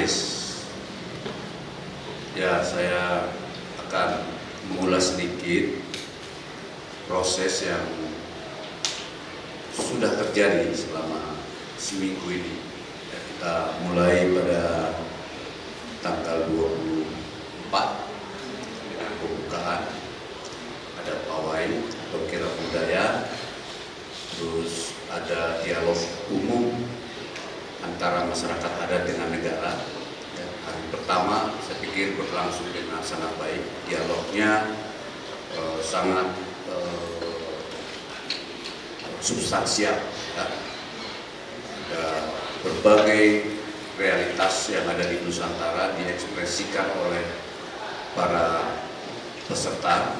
panelis. Ya, saya akan mengulas sedikit proses yang sudah terjadi selama seminggu ini. Ya, kita mulai pada tanggal 24 dengan pembukaan, ada pawai atau kirab budaya, terus ada dialog umum antara masyarakat adat dengan negara. Ya, hari pertama saya pikir berlangsung dengan sangat baik, dialognya sangat substansial. Ya. Ada berbagai realitas yang ada di Nusantara diekspresikan oleh para peserta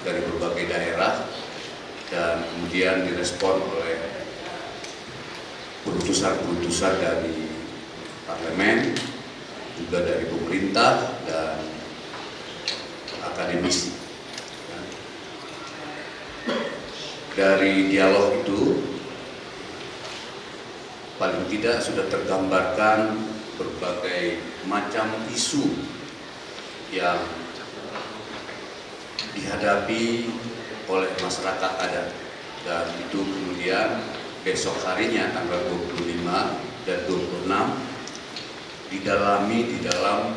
dari berbagai daerah dan kemudian direspon oleh keputusan-keputusan dari parlemen, juga dari pemerintah dan akademisi. Dari dialog itu paling tidak sudah tergambarkan berbagai macam isu yang dihadapi oleh masyarakat adat, dan itu kemudian besok harinya tanggal 25 dan 26 didalami di dalam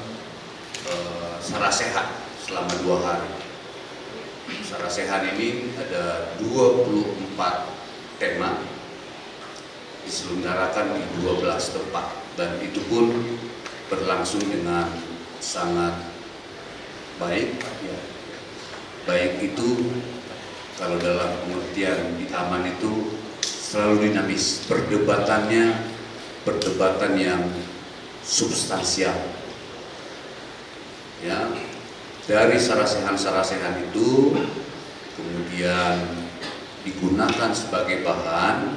Sarasehan selama 2 hari. Sarasehan ini ada 24 tema diselenggarakan di 12 tempat, dan itu pun berlangsung dengan sangat baik. Ya. Baik itu kalau dalam pengertian di Taman itu selalu dinamis, perdebatan yang substansial. Ya, dari sarasehan itu kemudian digunakan sebagai bahan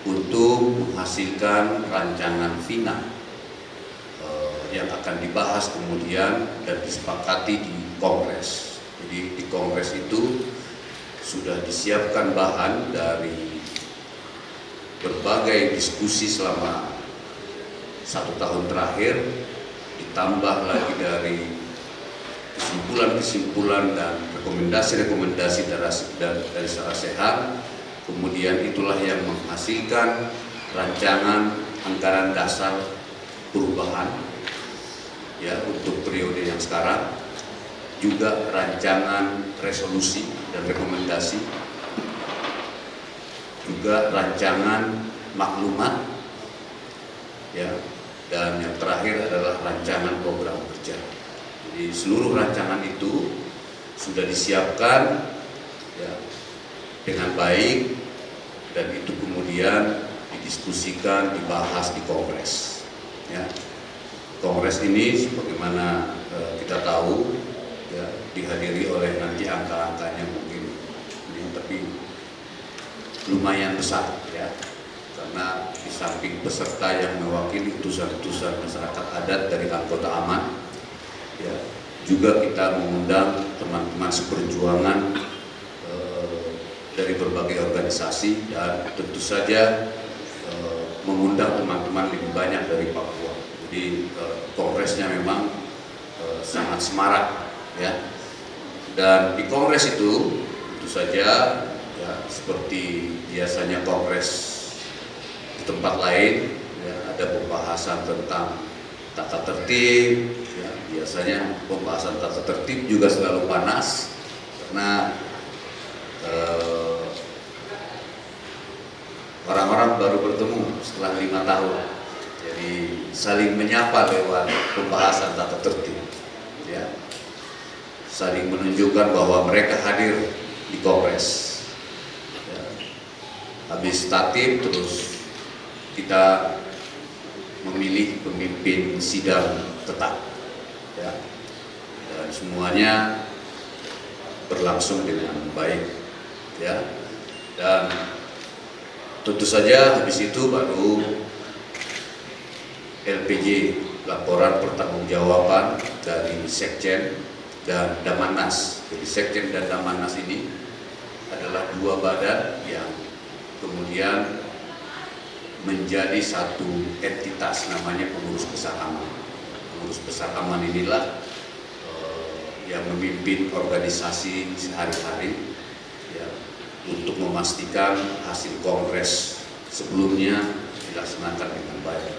untuk menghasilkan rancangan final yang akan dibahas kemudian dan disepakati di Kongres. Jadi di Kongres itu sudah disiapkan bahan dari berbagai diskusi selama 1 tahun terakhir, ditambah lagi dari kesimpulan-kesimpulan dan rekomendasi-rekomendasi dari Sarasehan. Kemudian itulah yang menghasilkan rancangan anggaran dasar perubahan ya untuk periode yang sekarang, juga rancangan resolusi dan rekomendasi, juga rancangan maklumat, ya, dan yang terakhir adalah rancangan program kerja. Jadi seluruh rancangan itu sudah disiapkan ya, dengan baik, dan itu kemudian didiskusikan, dibahas di Kongres. Ya. Kongres ini sebagaimana kita tahu ya, dihadiri oleh nanti angka-angkanya mungkin tapi lumayan besar ya, karena di samping peserta yang mewakili utusan-utusan masyarakat adat dari anggota AMAN ya, juga kita mengundang teman-teman seperjuangan dari berbagai organisasi, dan tentu saja mengundang teman-teman lebih banyak dari Papua. Jadi kongresnya memang sangat semarak ya. Dan di kongres itu tentu saja ya, seperti biasanya kongres di tempat lain ya, ada pembahasan tentang tata tertib ya. Biasanya pembahasan tata tertib juga selalu panas karena orang-orang baru bertemu setelah 5 tahun, jadi saling menyapa lewat pembahasan tata tertib ya, saling menunjukkan bahwa mereka hadir di kongres ya. Habis tatip terus kita memilih pemimpin sidang tetap ya, dan semuanya berlangsung dengan baik ya. Dan tentu saja habis itu baru LPJ, laporan pertanggungjawaban dari Sekjen dan Damanas. Jadi Sekjen dan Damanas ini adalah 2 badan yang kemudian menjadi satu entitas, namanya Pengurus Besar AMAN. pengurus besar Aman inilah yang memimpin organisasi sehari-hari ya, untuk memastikan hasil kongres sebelumnya dilaksanakan dengan baik.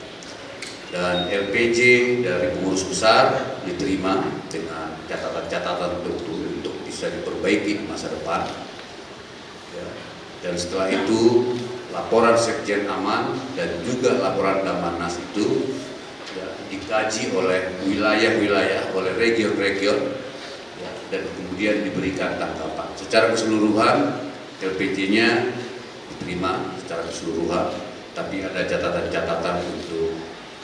Dan LPJ dari pengurus besar diterima dengan catatan-catatan tentu untuk bisa diperbaiki di masa depan. Ya. Dan setelah itu laporan Sekjen Aman dan juga laporan Damanas itu ya, dikaji oleh wilayah-wilayah, oleh region-region, ya, dan kemudian diberikan tanggapan. Secara keseluruhan LPJ-nya diterima secara keseluruhan, tapi ada catatan-catatan untuk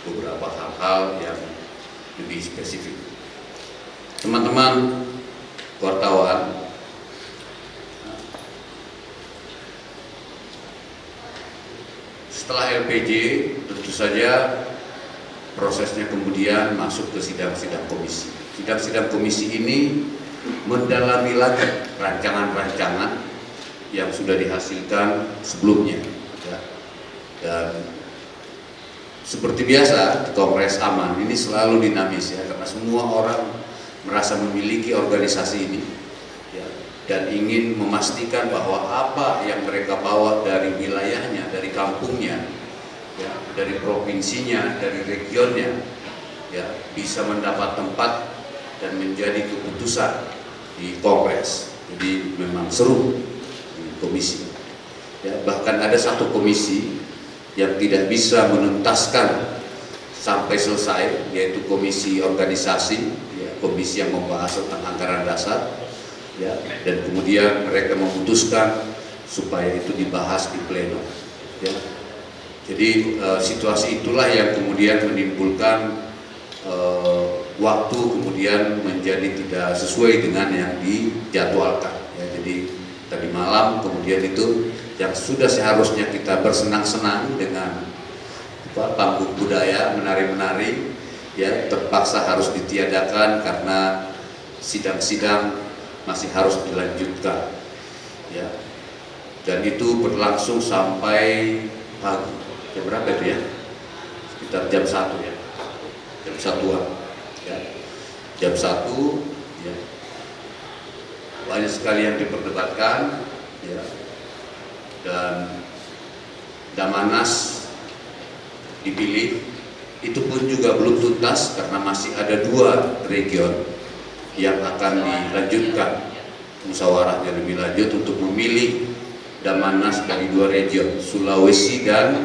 beberapa hal-hal yang lebih spesifik. Teman-teman wartawan, setelah LPJ tentu saja prosesnya kemudian masuk ke sidang-sidang komisi. Sidang-sidang komisi ini mendalami lagi rancangan-rancangan yang sudah dihasilkan sebelumnya. Ya. Dan seperti biasa di Kongres Aman ini selalu dinamis ya, karena semua orang merasa memiliki organisasi ini ya, dan ingin memastikan bahwa apa yang mereka bawa dari wilayahnya, dari kampungnya, ya, dari provinsinya, dari regionnya, ya, bisa mendapat tempat dan menjadi keputusan di Kongres. Jadi memang seru di komisi. Ya, bahkan ada satu komisi yang tidak bisa menuntaskan sampai selesai, yaitu komisi organisasi, ya, komisi yang membahas tentang anggaran dasar, ya, dan kemudian mereka memutuskan supaya itu dibahas di pleno. Ya. Jadi situasi itulah yang kemudian menimbulkan waktu kemudian menjadi tidak sesuai dengan yang dijadwalkan. Ya, jadi tadi malam kemudian itu yang sudah seharusnya kita bersenang-senang dengan panggung budaya, menari-menari, ya, terpaksa harus ditiadakan karena sidang-sidang masih harus dilanjutkan, ya. Dan itu berlangsung sampai pagi. Jam berapa itu ya? Sekitar jam 1 ya, jam 1-an, ya. Jam 1, ya. Banyak sekali yang diperdebatkan, ya. Dan Damanas dipilih, itu pun juga belum tuntas karena masih ada 2 region yang akan dilanjutkan musyawarahnya lebih lanjut untuk memilih Damanas dari 2 region, Sulawesi dan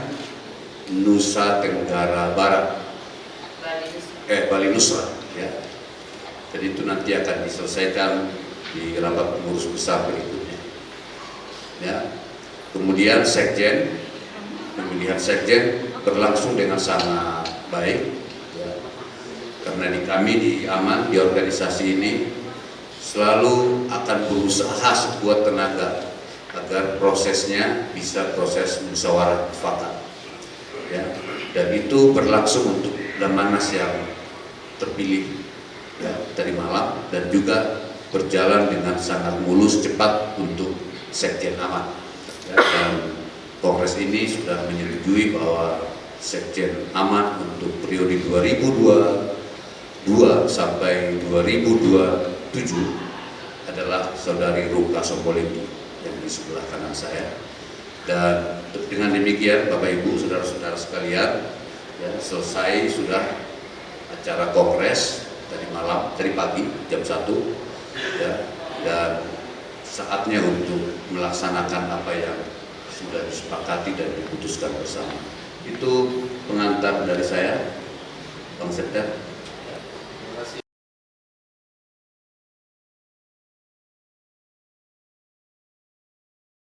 Nusa Tenggara Barat, Bali Nusa, ya. Jadi itu nanti akan diselesaikan di rapat pengurus besar berikutnya, ya. Kemudian sekjen, pemilihan sekjen berlangsung dengan sangat baik, ya. Karena kami di Aman, di organisasi ini selalu akan berusaha sekuat tenaga agar prosesnya bisa proses musyawarah mufakat, ya. Dan itu berlangsung untuk Damanas yang terpilih, ya, tadi malam, dan juga berjalan dengan sangat mulus cepat untuk sekjen Aman. Ya, dan Kongres ini sudah menyetujui bahwa Sekjen Aman untuk periode 2022 sampai 2027 adalah Saudari Ruka Sombolegi yang di sebelah kanan saya. Dan dengan demikian Bapak Ibu, saudara-saudara sekalian, ya, selesai sudah acara Kongres tadi malam, tadi pagi jam 1, ya, dan saatnya untuk melaksanakan apa yang sudah disepakati dan diputuskan bersama. Itu pengantar dari saya, Bang Sekda.